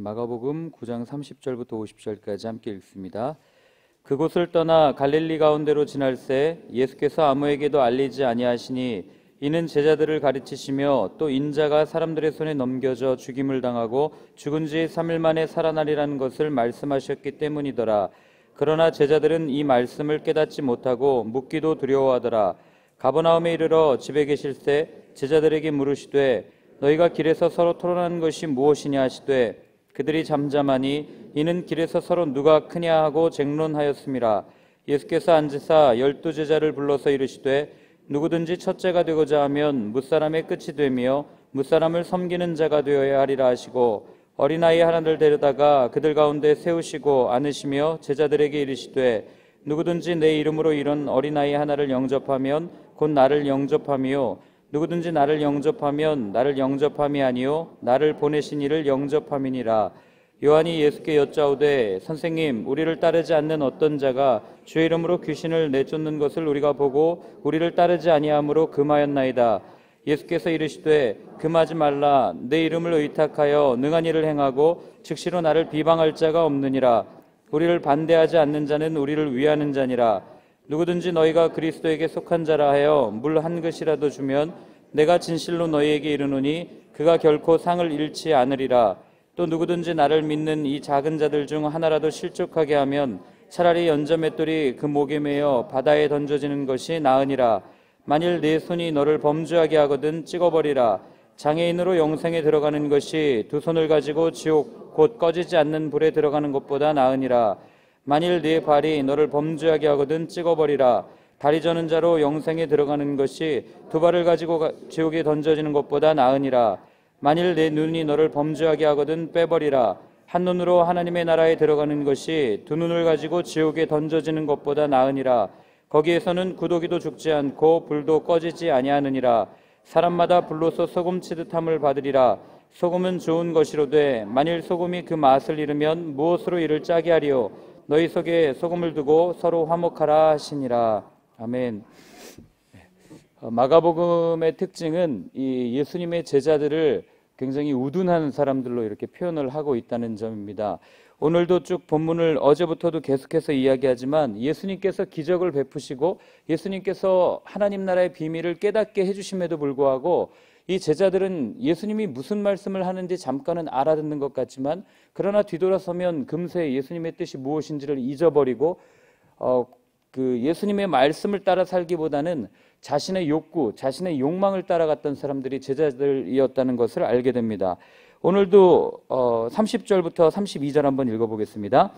마가복음 9장 30절부터 50절까지 함께 읽습니다. 그곳을 떠나 갈릴리 가운데로 지날새 예수께서 아무에게도 알리지 아니하시니 이는 제자들을 가르치시며 또 인자가 사람들의 손에 넘겨져 죽임을 당하고 죽은 지 3일 만에 살아나리라는 것을 말씀하셨기 때문이더라. 그러나 제자들은 이 말씀을 깨닫지 못하고 묻기도 두려워하더라. 가버나움에 이르러 집에 계실새 제자들에게 물으시되 너희가 길에서 서로 토론하는 것이 무엇이냐 하시되 그들이 잠잠하니 이는 길에서 서로 누가 크냐 하고 쟁론하였음이라. 예수께서 앉으사 12 제자를 불러서 이르시되 누구든지 첫째가 되고자 하면 뭇사람의 끝이 되며 뭇사람을 섬기는 자가 되어야 하리라 하시고 어린아이 하나를 데려다가 그들 가운데 세우시고 안으시며 제자들에게 이르시되 누구든지 내 이름으로 이런 어린아이 하나를 영접하면 곧 나를 영접하며 누구든지 나를 영접하면 나를 영접함이 아니요 나를 보내신 이를 영접함이니라. 요한이 예수께 여짜오되 선생님 우리를 따르지 않는 어떤 자가 주의 이름으로 귀신을 내쫓는 것을 우리가 보고 우리를 따르지 아니하므로 금하였나이다. 예수께서 이르시되 금하지 말라. 내 이름을 의탁하여 능한 일을 행하고 즉시로 나를 비방할 자가 없느니라. 우리를 반대하지 않는 자는 우리를 위하는 자니라. 누구든지 너희가 그리스도에게 속한 자라 하여 물 한 그릇이라도 주면 내가 진실로 너희에게 이르노니 그가 결코 상을 잃지 않으리라. 또 누구든지 나를 믿는 이 작은 자들 중 하나라도 실족하게 하면 차라리 연자맷돌이 그 목에 매어 바다에 던져지는 것이 나으니라. 만일 네 손이 너를 범죄하게 하거든 찍어버리라. 장애인으로 영생에 들어가는 것이 두 손을 가지고 지옥 곧 꺼지지 않는 불에 들어가는 것보다 나으니라. 만일 네 발이 너를 범죄하게 하거든 찍어버리라. 다리 저는 자로 영생에 들어가는 것이 두 발을 가지고 지옥에 던져지는 것보다 나으니라. 만일 내 눈이 너를 범죄하게 하거든 빼버리라. 한 눈으로 하나님의 나라에 들어가는 것이 두 눈을 가지고 지옥에 던져지는 것보다 나으니라. 거기에서는 구더기도 죽지 않고 불도 꺼지지 아니하느니라. 사람마다 불로서 소금 치듯함을 받으리라. 소금은 좋은 것이로되 만일 소금이 그 맛을 잃으면 무엇으로 이를 짜게 하리요. 너희 속에 소금을 두고 서로 화목하라 하시니라. 아멘. 마가복음의 특징은 이 예수님의 제자들을 굉장히 우둔한 사람들로 이렇게 표현을 하고 있다는 점입니다. 오늘도 쭉 본문을 어제부터도 계속해서 이야기하지만 예수님께서 기적을 베푸시고 예수님께서 하나님 나라의 비밀을 깨닫게 해주심에도 불구하고 이 제자들은 예수님이 무슨 말씀을 하는지 잠깐은 알아듣는 것 같지만 그러나 뒤돌아서면 금세 예수님의 뜻이 무엇인지를 잊어버리고 그 예수님의 말씀을 따라 살기보다는 자신의 욕구, 자신의 욕망을 따라갔던 사람들이 제자들이었다는 것을 알게 됩니다. 오늘도 30절부터 32절 한번 읽어보겠습니다.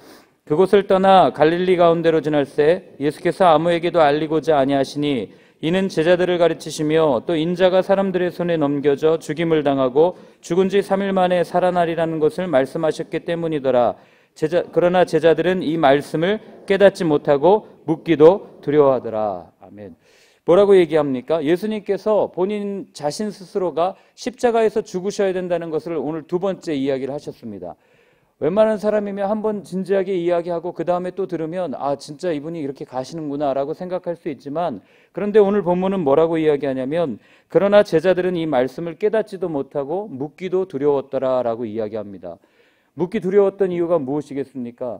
그곳을 떠나 갈릴리 가운데로 지날새 예수께서 아무에게도 알리고자 아니하시니 이는 제자들을 가르치시며 또 인자가 사람들의 손에 넘겨져 죽임을 당하고 죽은 지 3일 만에 살아나리라는 것을 말씀하셨기 때문이더라. 그러나 제자들은 이 말씀을 깨닫지 못하고 묻기도 두려워하더라. 아멘. 뭐라고 얘기합니까? 예수님께서 본인 자신 스스로가 십자가에서 죽으셔야 된다는 것을 오늘 두 번째 이야기를 하셨습니다. 웬만한 사람이면 한번 진지하게 이야기하고 그 다음에 또 들으면 아 진짜 이분이 이렇게 가시는구나 라고 생각할 수 있지만 그런데 오늘 본문은 뭐라고 이야기하냐면 그러나 제자들은 이 말씀을 깨닫지도 못하고 묻기도 두려웠더라 라고 이야기합니다. 묻기 두려웠던 이유가 무엇이겠습니까?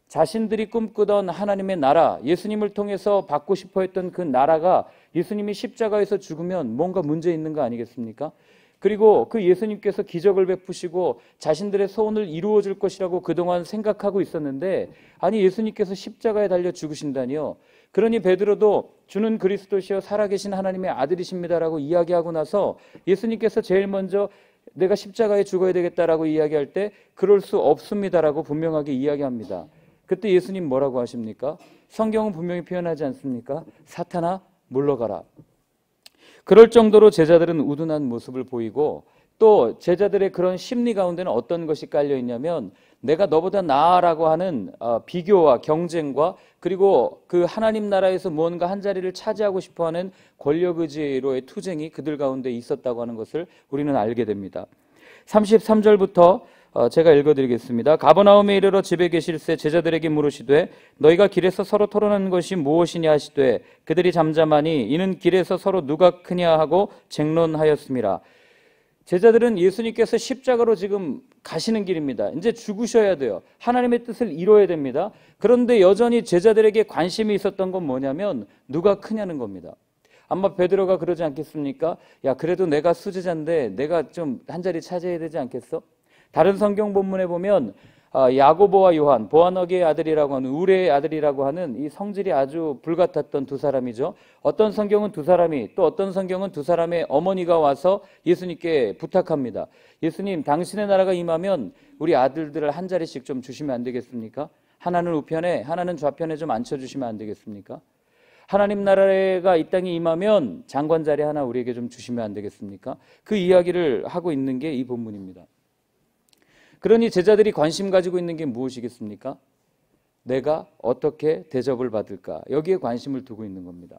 자신들이 꿈꾸던 하나님의 나라, 예수님을 통해서 받고 싶어 했던 그 나라가 예수님이 십자가에서 죽으면 뭔가 문제 있는 거 아니겠습니까? 그리고 그 예수님께서 기적을 베푸시고 자신들의 소원을 이루어 줄 것이라고 그동안 생각하고 있었는데 아니 예수님께서 십자가에 달려 죽으신다니요. 그러니 베드로도 주는 그리스도시여 살아계신 하나님의 아들이십니다라고 이야기하고 나서 예수님께서 제일 먼저 내가 십자가에 죽어야 되겠다라고 이야기할 때 그럴 수 없습니다라고 분명하게 이야기합니다. 그때 예수님 뭐라고 하십니까? 성경은 분명히 표현하지 않습니까? 사탄아 물러가라. 그럴 정도로 제자들은 우둔한 모습을 보이고 또 제자들의 그런 심리 가운데는 어떤 것이 깔려 있냐면 내가 너보다 나아라고 하는 비교와 경쟁과 그리고 그 하나님 나라에서 무언가 한 자리를 차지하고 싶어하는 권력의지로의 투쟁이 그들 가운데 있었다고 하는 것을 우리는 알게 됩니다. 33절부터 제가 읽어드리겠습니다. 가버나움에 이르러 집에 계실새 제자들에게 물으시되 너희가 길에서 서로 토론하는 것이 무엇이냐 하시되 그들이 잠잠하니 이는 길에서 서로 누가 크냐 하고 쟁론하였음이라. 제자들은 예수님께서 십자가로 지금 가시는 길입니다. 이제 죽으셔야 돼요. 하나님의 뜻을 이뤄야 됩니다. 그런데 여전히 제자들에게 관심이 있었던 건 뭐냐면 누가 크냐는 겁니다. 아마 베드로가 그러지 않겠습니까? 야, 그래도 내가 수제자인데 내가 좀 한 자리 차지해야 되지 않겠어? 다른 성경 본문에 보면 야고보와 요한, 보아너기의 아들이라고 하는 우레의 아들이라고 하는 이 성질이 아주 불같았던 두 사람이죠. 어떤 성경은 두 사람이, 또 어떤 성경은 두 사람의 어머니가 와서 예수님께 부탁합니다. 예수님, 당신의 나라가 임하면 우리 아들들을 한 자리씩 좀 주시면 안 되겠습니까? 하나는 우편에, 하나는 좌편에 좀 앉혀주시면 안 되겠습니까? 하나님 나라가 이 땅에 임하면 장관 자리 하나 우리에게 좀 주시면 안 되겠습니까? 그 이야기를 하고 있는 게 이 본문입니다. 그러니 제자들이 관심 가지고 있는 게 무엇이겠습니까? 내가 어떻게 대접을 받을까? 여기에 관심을 두고 있는 겁니다.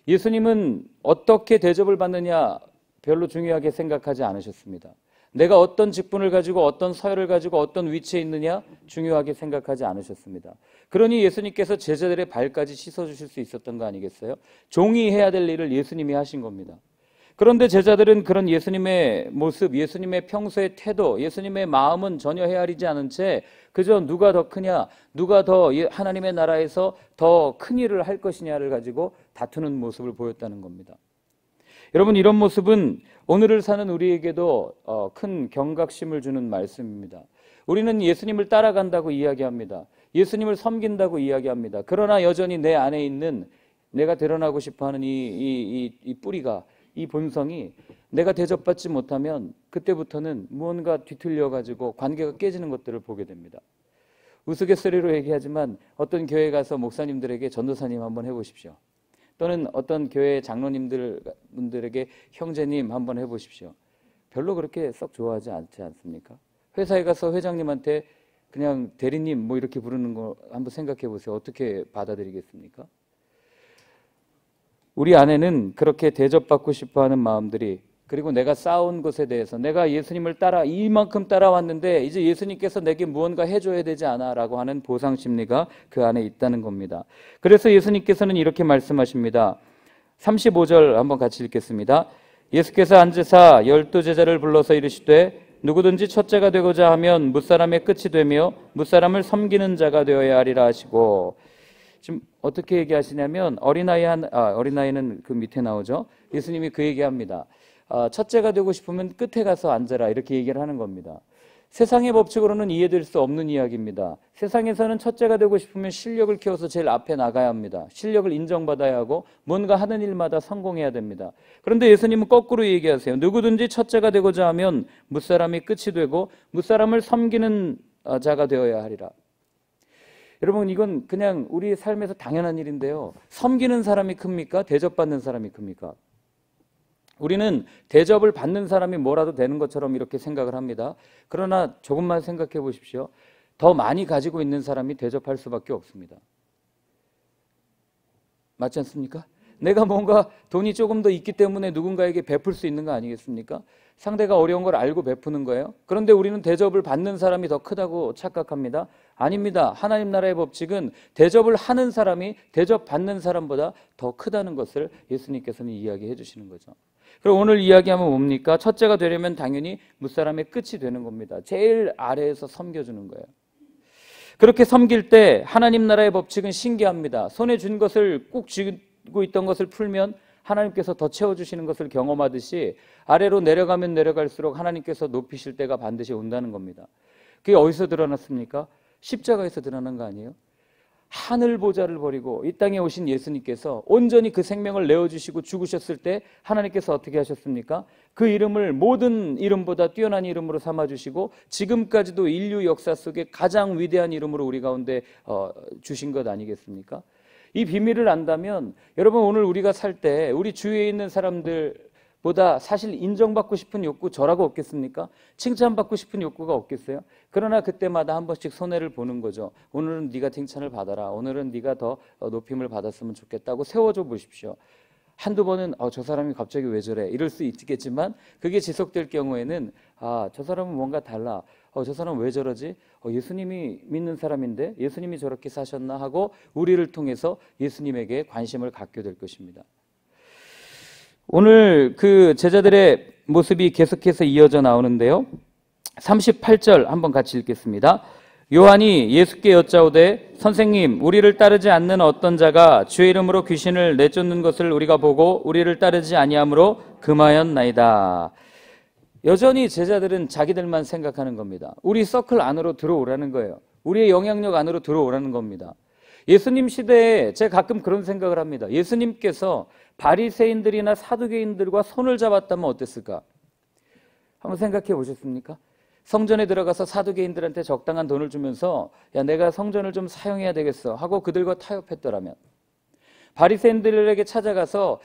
예수님은 어떻게 대접을 받느냐 별로 중요하게 생각하지 않으셨습니다. 내가 어떤 직분을 가지고 어떤 서열을 가지고 어떤 위치에 있느냐 중요하게 생각하지 않으셨습니다. 그러니 예수님께서 제자들의 발까지 씻어주실 수 있었던 거 아니겠어요? 종이 해야 될 일을 예수님이 하신 겁니다. 그런데 제자들은 그런 예수님의 모습, 예수님의 평소의 태도, 예수님의 마음은 전혀 헤아리지 않은 채 그저 누가 더 크냐, 누가 더 하나님의 나라에서 더 큰 일을 할 것이냐를 가지고 다투는 모습을 보였다는 겁니다. 여러분, 이런 모습은 오늘을 사는 우리에게도 큰 경각심을 주는 말씀입니다. 우리는 예수님을 따라간다고 이야기합니다. 예수님을 섬긴다고 이야기합니다. 그러나 여전히 내 안에 있는 내가 드러나고 싶어하는 이 뿌리가, 이 본성이 내가 대접받지 못하면 그때부터는 무언가 뒤틀려가지고 관계가 깨지는 것들을 보게 됩니다. 우스갯소리로 얘기하지만 어떤 교회에 가서 목사님들에게 전도사님 한번 해보십시오. 또는 어떤 교회 장로님들에게 형제님 한번 해보십시오. 별로 그렇게 썩 좋아하지 않지 않습니까? 회사에 가서 회장님한테 그냥 대리님 뭐 이렇게 부르는 거 한번 생각해 보세요. 어떻게 받아들이겠습니까? 우리 안에는 그렇게 대접받고 싶어하는 마음들이, 그리고 내가 쌓아온 것에 대해서 내가 예수님을 따라 이만큼 따라왔는데 이제 예수님께서 내게 무언가 해줘야 되지 않아 라고 하는 보상 심리가 그 안에 있다는 겁니다. 그래서 예수님께서는 이렇게 말씀하십니다. 35절 한번 같이 읽겠습니다. 예수께서 앉으사 12제자를 불러서 이르시되 누구든지 첫째가 되고자 하면 무사람의 끝이 되며 무사람을 섬기는 자가 되어야 하리라 하시고, 지금 어떻게 얘기하시냐면 어린아이는 그 밑에 나오죠. 예수님이 그 얘기합니다. 첫째가 되고 싶으면 끝에 가서 앉아라 이렇게 얘기를 하는 겁니다. 세상의 법칙으로는 이해될 수 없는 이야기입니다. 세상에서는 첫째가 되고 싶으면 실력을 키워서 제일 앞에 나가야 합니다. 실력을 인정받아야 하고 뭔가 하는 일마다 성공해야 됩니다. 그런데 예수님은 거꾸로 얘기하세요. 누구든지 첫째가 되고자 하면 무사람이 끝이 되고 무사람을 섬기는 자가 되어야 하리라. 여러분, 이건 그냥 우리 삶에서 당연한 일인데요. 섬기는 사람이 큽니까? 대접받는 사람이 큽니까? 우리는 대접을 받는 사람이 뭐라도 되는 것처럼 이렇게 생각을 합니다. 그러나 조금만 생각해 보십시오. 더 많이 가지고 있는 사람이 대접할 수밖에 없습니다. 맞지 않습니까? 내가 뭔가 돈이 조금 더 있기 때문에 누군가에게 베풀 수 있는 거 아니겠습니까? 상대가 어려운 걸 알고 베푸는 거예요. 그런데 우리는 대접을 받는 사람이 더 크다고 착각합니다. 아닙니다. 하나님 나라의 법칙은 대접을 하는 사람이 대접받는 사람보다 더 크다는 것을 예수님께서는 이야기해 주시는 거죠. 그리고 오늘 이야기하면 뭡니까? 첫째가 되려면 당연히 무사람의 끝이 되는 겁니다. 제일 아래에서 섬겨주는 거예요. 그렇게 섬길 때 하나님 나라의 법칙은 신기합니다. 손에 준 것을 꾹 쥐고 있던 것을 풀면 하나님께서 더 채워주시는 것을 경험하듯이 아래로 내려가면 내려갈수록 하나님께서 높이실 때가 반드시 온다는 겁니다. 그게 어디서 드러났습니까? 십자가에서 드러난 거 아니에요? 하늘 보좌를 버리고 이 땅에 오신 예수님께서 온전히 그 생명을 내어주시고 죽으셨을 때 하나님께서 어떻게 하셨습니까? 그 이름을 모든 이름보다 뛰어난 이름으로 삼아주시고 지금까지도 인류 역사 속에 가장 위대한 이름으로 우리 가운데 주신 것 아니겠습니까? 이 비밀을 안다면 여러분, 오늘 우리가 살 때 우리 주위에 있는 사람들보다 사실 인정받고 싶은 욕구 저라고 없겠습니까? 칭찬받고 싶은 욕구가 없겠어요? 그러나 그때마다 한 번씩 손해를 보는 거죠. 오늘은 네가 칭찬을 받아라. 오늘은 네가 더 높임을 받았으면 좋겠다고 세워줘 보십시오. 한두 번은 저 사람이 갑자기 왜 저래 이럴 수 있겠지만 그게 지속될 경우에는 저 사람은 뭔가 달라. 저 사람 왜 저러지? 예수님이 믿는 사람인데 예수님이 저렇게 사셨나 하고 우리를 통해서 예수님에게 관심을 갖게 될 것입니다. 오늘 그 제자들의 모습이 계속해서 이어져 나오는데요. 38절 한번 같이 읽겠습니다. 요한이 예수께 여짜오되 선생님 우리를 따르지 않는 어떤 자가 주의 이름으로 귀신을 내쫓는 것을 우리가 보고 우리를 따르지 아니하므로 금하였나이다. 여전히 제자들은 자기들만 생각하는 겁니다. 우리 서클 안으로 들어오라는 거예요. 우리의 영향력 안으로 들어오라는 겁니다. 예수님 시대에 제가 가끔 그런 생각을 합니다. 예수님께서 바리새인들이나 사두개인들과 손을 잡았다면 어땠을까? 한번 생각해 보셨습니까? 성전에 들어가서 사두개인들한테 적당한 돈을 주면서 야 내가 성전을 좀 사용해야 되겠어 하고 그들과 타협했더라면, 바리새인들에게 찾아가서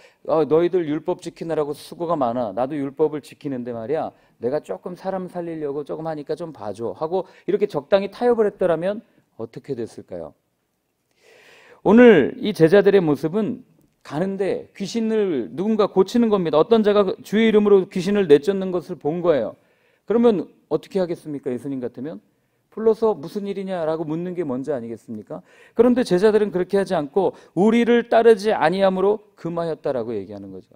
너희들 율법 지키느라고 수고가 많아, 나도 율법을 지키는데 말이야 내가 조금 사람 살리려고 조금 하니까 좀 봐줘 하고 이렇게 적당히 타협을 했더라면 어떻게 됐을까요? 오늘 이 제자들의 모습은 가는데 귀신을 누군가 고치는 겁니다. 어떤 자가 주의 이름으로 귀신을 내쫓는 것을 본 거예요. 그러면 어떻게 하겠습니까? 예수님 같으면 불러서 무슨 일이냐라고 묻는 게 먼저 아니겠습니까? 그런데 제자들은 그렇게 하지 않고 우리를 따르지 아니함으로 금하였다라고 얘기하는 거죠.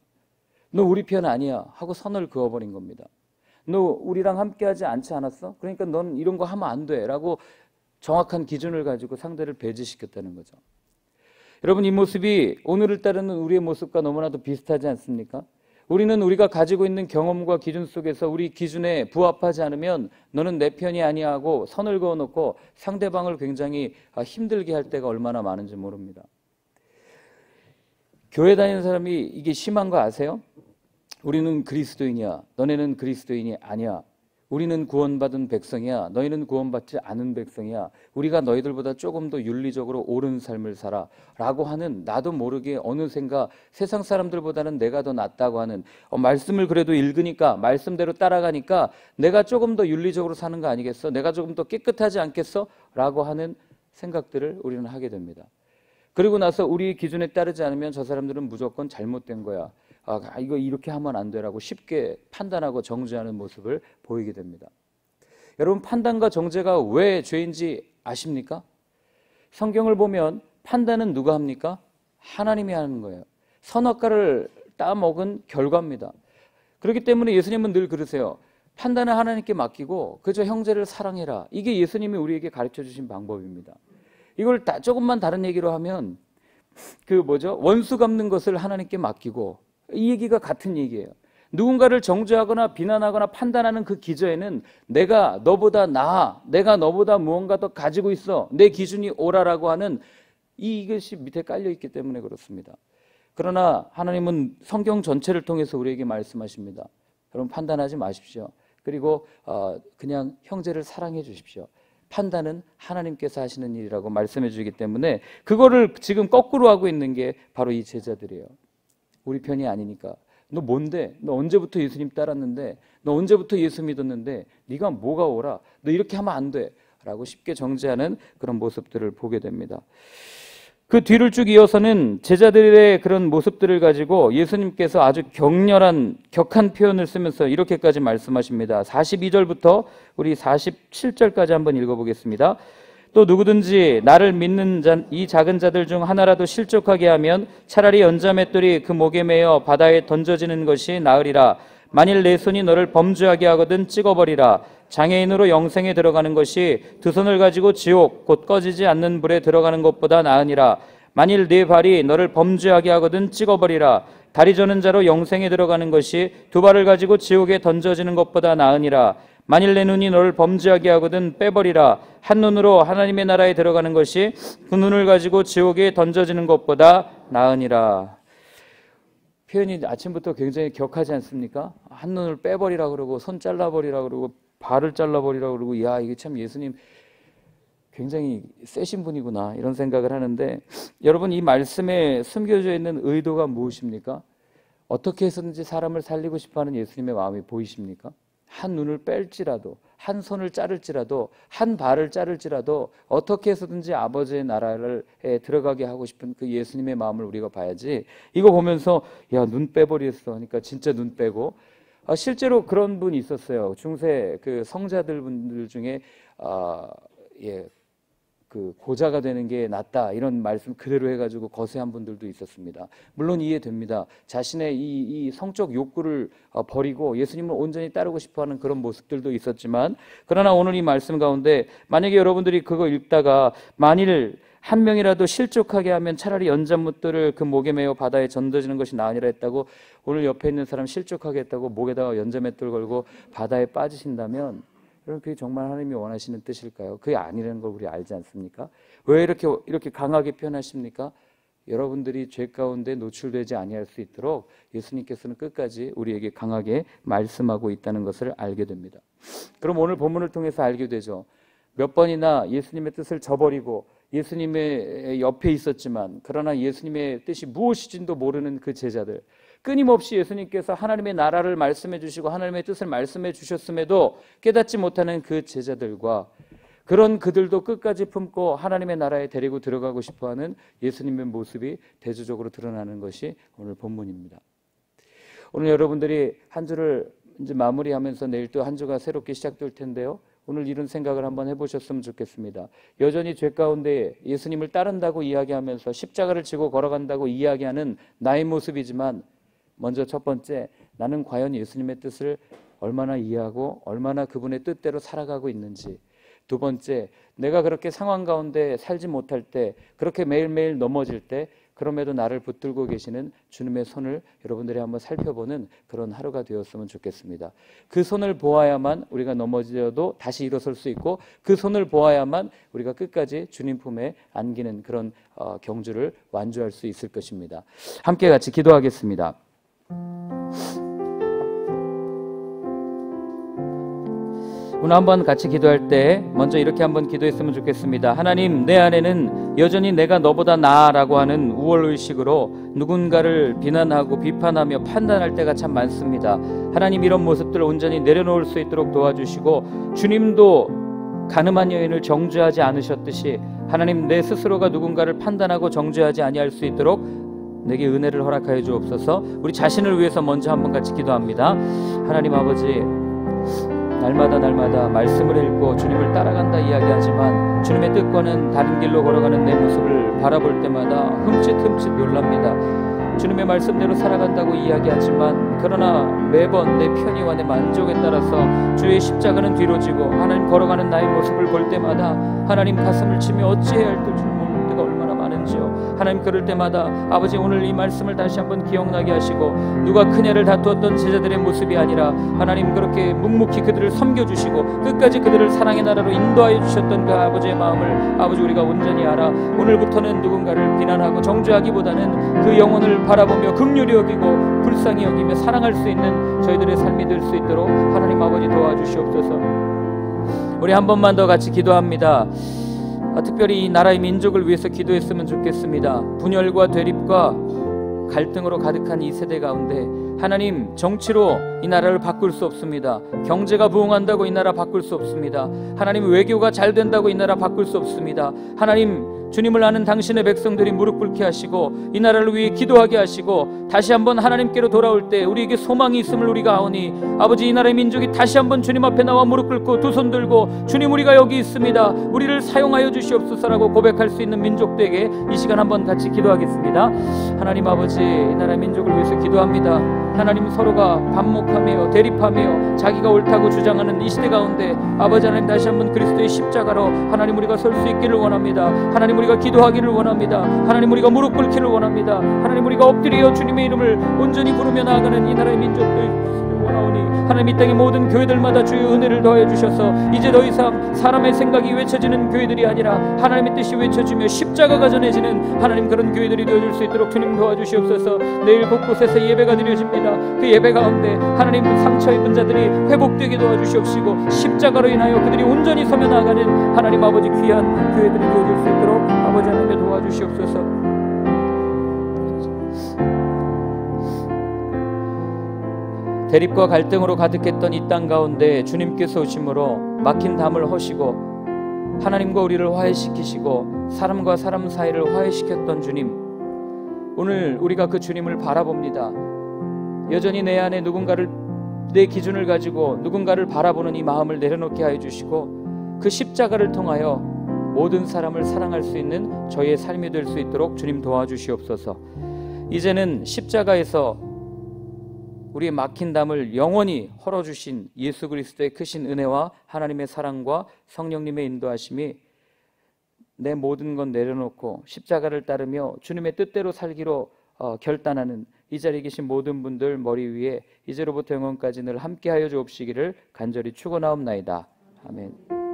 너 우리 편 아니야 하고 선을 그어버린 겁니다. 너 우리랑 함께하지 않지 않았어? 그러니까 넌 이런 거 하면 안 돼 라고 정확한 기준을 가지고 상대를 배제시켰다는 거죠. 여러분, 이 모습이 오늘을 따르는 우리의 모습과 너무나도 비슷하지 않습니까? 우리는 우리가 가지고 있는 경험과 기준 속에서 우리 기준에 부합하지 않으면 너는 내 편이 아니야 하고 선을 그어놓고 상대방을 굉장히 힘들게 할 때가 얼마나 많은지 모릅니다. 교회 다니는 사람이 이게 심한 거 아세요? 우리는 그리스도인이야, 너네는 그리스도인이 아니야. 우리는 구원받은 백성이야, 너희는 구원받지 않은 백성이야. 우리가 너희들보다 조금 더 윤리적으로 옳은 삶을 살아 라고 하는, 나도 모르게 어느샌가 세상 사람들보다는 내가 더 낫다고 하는, 말씀을 그래도 읽으니까 말씀대로 따라가니까 내가 조금 더 윤리적으로 사는 거 아니겠어? 내가 조금 더 깨끗하지 않겠어? 라고 하는 생각들을 우리는 하게 됩니다. 그리고 나서 우리 기준에 따르지 않으면 저 사람들은 무조건 잘못된 거야, 이거 이렇게 하면 안 돼라고 쉽게 판단하고 정죄하는 모습을 보이게 됩니다. 여러분, 판단과 정죄가 왜 죄인지 아십니까? 성경을 보면 판단은 누가 합니까? 하나님이 하는 거예요. 선악과를 따먹은 결과입니다. 그렇기 때문에 예수님은 늘 그러세요. 판단은 하나님께 맡기고 그저 형제를 사랑해라. 이게 예수님이 우리에게 가르쳐 주신 방법입니다. 이걸 조금만 다른 얘기로 하면 원수 갚는 것을 하나님께 맡기고, 이 얘기가 같은 얘기예요. 누군가를 정죄하거나 비난하거나 판단하는 그 기저에는 내가 너보다 나아, 내가 너보다 무언가 더 가지고 있어, 내 기준이 옳아라고 하는 이것이 밑에 깔려 있기 때문에 그렇습니다. 그러나 하나님은 성경 전체를 통해서 우리에게 말씀하십니다. 여러분, 판단하지 마십시오. 그리고 그냥 형제를 사랑해 주십시오. 판단은 하나님께서 하시는 일이라고 말씀해 주기 때문에 그거를 지금 거꾸로 하고 있는 게 바로 이 제자들이에요. 우리 편이 아니니까. 너 뭔데? 너 언제부터 예수님 따랐는데? 너 언제부터 예수 믿었는데? 네가 뭐가 오라? 너 이렇게 하면 안 돼 라고 쉽게 정죄하는 그런 모습들을 보게 됩니다. 그 뒤를 쭉 이어서는 제자들의 그런 모습들을 가지고 예수님께서 아주 격한 표현을 쓰면서 이렇게까지 말씀하십니다. 42절부터 우리 47절까지 한번 읽어보겠습니다. 또 누구든지 나를 믿는 이 작은 자들 중 하나라도 실족하게 하면 차라리 연자맷돌이 그 목에 매어 바다에 던져지는 것이 나으리라. 만일 내 손이 너를 범죄하게 하거든 찍어버리라. 장애인으로 영생에 들어가는 것이 두 손을 가지고 지옥 곧 꺼지지 않는 불에 들어가는 것보다 나으니라. 만일 네 발이 너를 범죄하게 하거든 찍어버리라. 다리 저는 자로 영생에 들어가는 것이 두 발을 가지고 지옥에 던져지는 것보다 나으니라. 만일 내 눈이 너를 범죄하게 하거든 빼버리라. 한 눈으로 하나님의 나라에 들어가는 것이 그 눈을 가지고 지옥에 던져지는 것보다 나으니라. 표현이 아침부터 굉장히 격하지 않습니까? 한 눈을 빼버리라 그러고 손 잘라버리라 그러고 발을 잘라버리라 그러고, 야, 이게 참 예수님 굉장히 세신 분이구나 이런 생각을 하는데, 여러분, 이 말씀에 숨겨져 있는 의도가 무엇입니까? 어떻게 해서든지 사람을 살리고 싶어하는 예수님의 마음이 보이십니까? 한 눈을 뺄지라도, 한 손을 자를지라도, 한 발을 자를지라도 어떻게 해서든지 아버지의 나라에 들어가게 하고 싶은 그 예수님의 마음을 우리가 봐야지, 이거 보면서 야, 눈 빼버렸어 그러니까 진짜 눈 빼고, 실제로 그런 분이 있었어요. 중세 그 성자들 분들 중에 그 고자가 되는 게 낫다 이런 말씀 그대로 해가지고 거세한 분들도 있었습니다. 물론 이해됩니다. 자신의 이 성적 욕구를 버리고 예수님을 온전히 따르고 싶어하는 그런 모습들도 있었지만, 그러나 오늘 이 말씀 가운데 만약에 여러분들이 그거 읽다가 만일 한 명이라도 실족하게 하면 차라리 연잔못들을 그 목에 매어 바다에 던져지는 것이 나으니라 했다고, 오늘 옆에 있는 사람 실족하게 했다고 목에다가 연자맷돌 걸고 바다에 빠지신다면 여러분 그게 정말 하나님이 원하시는 뜻일까요? 그게 아니라는 걸 우리 알지 않습니까? 왜 이렇게 강하게 표현하십니까? 여러분들이 죄 가운데 노출되지 아니할 수 있도록 예수님께서는 끝까지 우리에게 강하게 말씀하고 있다는 것을 알게 됩니다. 그럼 오늘 본문을 통해서 알게 되죠. 몇 번이나 예수님의 뜻을 저버리고 예수님의 옆에 있었지만, 그러나 예수님의 뜻이 무엇인지도 모르는 그 제자들, 끊임없이 예수님께서 하나님의 나라를 말씀해 주시고 하나님의 뜻을 말씀해 주셨음에도 깨닫지 못하는 그 제자들과, 그런 그들도 끝까지 품고 하나님의 나라에 데리고 들어가고 싶어하는 예수님의 모습이 대조적으로 드러나는 것이 오늘 본문입니다. 오늘 여러분들이 한 주를 이제 마무리하면서 내일 또 한 주가 새롭게 시작될 텐데요, 오늘 이런 생각을 한번 해보셨으면 좋겠습니다. 여전히 죄 가운데 예수님을 따른다고 이야기하면서 십자가를 지고 걸어간다고 이야기하는 나의 모습이지만, 먼저 첫 번째, 나는 과연 예수님의 뜻을 얼마나 이해하고 얼마나 그분의 뜻대로 살아가고 있는지. 두 번째, 내가 그렇게 상황 가운데 살지 못할 때, 그렇게 매일매일 넘어질 때 그럼에도 나를 붙들고 계시는 주님의 손을 여러분들이 한번 살펴보는 그런 하루가 되었으면 좋겠습니다. 그 손을 보아야만 우리가 넘어져도 다시 일어설 수 있고, 그 손을 보아야만 우리가 끝까지 주님 품에 안기는 그런 경주를 완주할 수 있을 것입니다. 함께 같이 기도하겠습니다. 오늘 한번 같이 기도할 때 먼저 이렇게 한번 기도했으면 좋겠습니다. 하나님, 내 안에는 여전히 내가 너보다 나아라고 하는 우월의식으로 누군가를 비난하고 비판하며 판단할 때가 참 많습니다. 하나님, 이런 모습들을 온전히 내려놓을 수 있도록 도와주시고, 주님도 가늠한 여인을 정죄하지 않으셨듯이 하나님, 내 스스로가 누군가를 판단하고 정죄하지 아니할 수 있도록 내게 은혜를 허락하여 주옵소서. 우리 자신을 위해서 먼저 한번 같이 기도합니다. 하나님 아버지, 날마다 말씀을 읽고 주님을 따라간다 이야기하지만 주님의 뜻과는 다른 길로 걸어가는 내 모습을 바라볼 때마다 흠칫흠칫 놀랍니다. 주님의 말씀대로 살아간다고 이야기하지만, 그러나 매번 내 편의와 내 만족에 따라서 주의 십자가는 뒤로 지고 하나님 걸어가는 나의 모습을 볼 때마다 하나님 가슴을 치며 어찌해야 할 줄 모를 때가 얼마나 많은지요. 하나님, 그럴 때마다 아버지, 오늘 이 말씀을 다시 한번 기억나게 하시고, 누가 크냐를 다투었던 제자들의 모습이 아니라 하나님 그렇게 묵묵히 그들을 섬겨주시고 끝까지 그들을 사랑의 나라로 인도하여 주셨던 그 아버지의 마음을 아버지 우리가 온전히 알아 오늘부터는 누군가를 비난하고 정죄하기보다는 그 영혼을 바라보며 긍휼히 여기고 불쌍히 여기며 사랑할 수 있는 저희들의 삶이 될 수 있도록 하나님 아버지 도와주시옵소서. 우리 한 번만 더 같이 기도합니다. 특별히 이 나라의 민족을 위해서 기도했으면 좋겠습니다. 분열과 대립과 갈등으로 가득한 이 세대 가운데 하나님, 정치로 이 나라를 바꿀 수 없습니다. 경제가 부흥한다고 이 나라 바꿀 수 없습니다. 하나님, 외교가 잘 된다고 이 나라 바꿀 수 없습니다. 하나님, 주님을 아는 당신의 백성들이 무릎 꿇게 하시고 이 나라를 위해 기도하게 하시고 다시 한번 하나님께로 돌아올 때 우리에게 소망이 있음을 우리가 아오니, 아버지, 이 나라의 민족이 다시 한번 주님 앞에 나와 무릎 꿇고 두 손 들고 주님, 우리가 여기 있습니다, 우리를 사용하여 주시옵소서라고 고백할 수 있는 민족들에게 이 시간 한번 같이 기도하겠습니다. 하나님 아버지, 이 나라의 민족을 위해서 기도합니다. 하나님, 서로가 반목하며 대립하며 자기가 옳다고 주장하는 이 시대 가운데 아버지 하나님, 다시 한번 그리스도의 십자가로 하나님 우리가 설 수 있기를 원합니다. 하나님, 우리가 기도하기를 원합니다. 하나님, 우리가 무릎 꿇기를 원합니다. 하나님, 우리가 엎드려 주님의 이름을 온전히 부르며 나아가는 이 나라의 민족들 원하오니, 하나님, 이 땅의 모든 교회들마다 주의 은혜를 더해 주셔서 이제 더 이상 사람의 생각이 외쳐지는 교회들이 아니라 하나님의 뜻이 외쳐지며 십자가가 전해지는 하나님 그런 교회들이 되어줄 수 있도록 주님 도와주시옵소서. 내일 곳곳에서 예배가 드려집니다. 그 예배 가운데 하나님, 상처 입은 자들이 회복되게 도와주시옵시고 십자가로 인하여 그들이 온전히 서며 나아가는 하나님 아버지 귀한 교회들이 되어줄 수 있도록 아버지 하나님 도와주시옵소서. 대립과 갈등으로 가득했던 이 땅 가운데 주님께서 오심으로 막힌 담을 허시고 하나님과 우리를 화해시키시고 사람과 사람 사이를 화해시켰던 주님, 오늘 우리가 그 주님을 바라봅니다. 여전히 내 안에 누군가를, 내 기준을 가지고 누군가를 바라보는 이 마음을 내려놓게 하여 주시고 그 십자가를 통하여 모든 사람을 사랑할 수 있는 저희의 삶이 될 수 있도록 주님 도와주시옵소서. 이제는 십자가에서 우리의 막힌 담을 영원히 헐어주신 예수 그리스도의 크신 은혜와 하나님의 사랑과 성령님의 인도하심이 내 모든 건 내려놓고 십자가를 따르며 주님의 뜻대로 살기로 결단하는 이 자리에 계신 모든 분들 머리 위에 이제로부터 영원까지 늘 함께하여 주옵시기를 간절히 축원하옵나이다. 아멘.